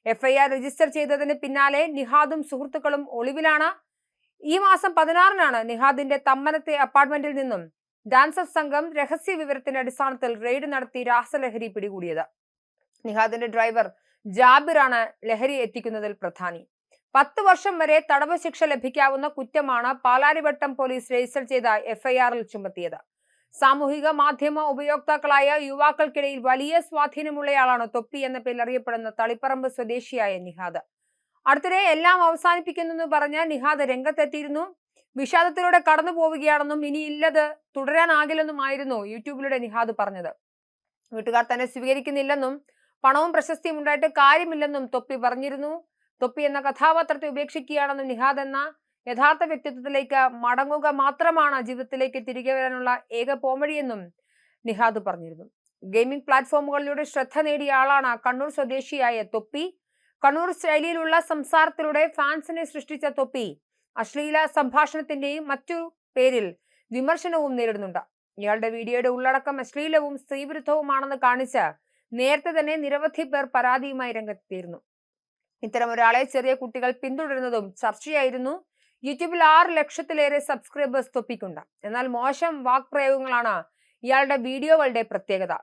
FIR register ചെയ്തതിന് പിന്നാലെ നിഹാദും സുഹൃത്തുക്കളും ഒളിവിലാണ്. ഈ മാസം 16-നാണ് നിഹാദിന്റെ തമ്മനത്തെ അപ്പാർട്ട്മെന്റിൽ നിന്നും ഡാൻസർ സംഘം രഹസ്യ വിവരത്തിന്റെ അടിസ്ഥാനത്തിൽ റെയ്ഡ് നടത്തി രാസലഹരി പിടികൂടിയത്. നിഹാദിന്റെ ഡ്രൈവർ ജാബിറാണ് ലഹരി എത്തിക്കുന്നതിൽ പ്രധാനി. 10 വർഷം വരെ തടവ് ശിക്ഷ ലഭിക്കാവുന്ന കുറ്റമാണ് പാലാരിവട്ടം പോലീസ് രജിസ്റ്റർ ചെയ്ത FIR-ൽ ചുമത്തിയത്. സാമൂഹിക മാധ്യമ ഉപയോക്താക്കളായ യുവാക്കൾക്കിടയിൽ വലിയ സ്വാധീനമുള്ളയാളാണ് തൊപ്പി എന്ന പേരിൽ അറിയപ്പെടുന്ന തളിപ്പറമ്പ് സ്വദേശിയായ നിഹാദ്. അടുത്തിടെ എല്ലാം അവസാനിപ്പിക്കുന്നെന്ന് പറഞ്ഞ് നിഹാദ് രംഗത്തെത്തിയിരുന്നു. വിഷാദത്തിലൂടെ കടന്നു പോവുകയാണെന്നും ഇനിയില്ലത് തുടരാനാകില്ലെന്നുമായിരുന്നു യൂട്യൂബിലൂടെ നിഹാദ് പറഞ്ഞത്. വീട്ടുകാർ തന്നെ സ്വീകരിക്കുന്നില്ലെന്നും പണവും പ്രശസ്തിയും ഉണ്ടായിട്ട് കാര്യമില്ലെന്നും തൊപ്പി പറഞ്ഞിരുന്നു. തൊപ്പി എന്ന കഥാപാത്രത്തെ ഉപേക്ഷിക്കുകയാണെന്നും നിഹാദ് എന്ന യഥാർത്ഥ വ്യക്തിത്വത്തിലേക്ക് മടങ്ങുക മാത്രമാണ് ജീവിതത്തിലേക്ക് തിരികെ വരാനുള്ള ഏക പോംവഴിയെന്നും നിഹാദ് പറഞ്ഞിരുന്നു. ഗെയിമിംഗ് പ്ലാറ്റ്ഫോമുകളിലൂടെ ശ്രദ്ധ നേടിയ ആളാണ് കണ്ണൂർ സ്വദേശിയായ തൊപ്പി. കണ്ണൂർ ശൈലിയിലുള്ള സംസാരത്തിലൂടെ ഫാൻസിനെ സൃഷ്ടിച്ച തൊപ്പി അശ്ലീല സംഭാഷണത്തിന്റെയും മറ്റു പേരിൽ വിമർശനവും നേരിടുന്നുണ്ട്. ഇയാളുടെ വീഡിയോയുടെ ഉള്ളടക്കം അശ്ലീലവും സ്ത്രീവിരുദ്ധവുമാണെന്ന് കാണിച്ച് നേരത്തെ തന്നെ നിരവധി പേർ പരാതിയുമായി രംഗത്തെത്തിയിരുന്നു. ഇത്തരം ഒരാളെ ചെറിയ കുട്ടികൾ പിന്തുടരുന്നതും ചർച്ചയായിരുന്നു. യൂട്യൂബിൽ 6 ലക്ഷത്തിലേറെ സബ്സ്ക്രൈബേഴ്സ് തൊപ്പിക്കുണ്ട്. എന്നാൽ മോശം വാക്പ്രയോഗങ്ങളാണ് ഇയാളുടെ വീഡിയോകളുടെ പ്രത്യേകത.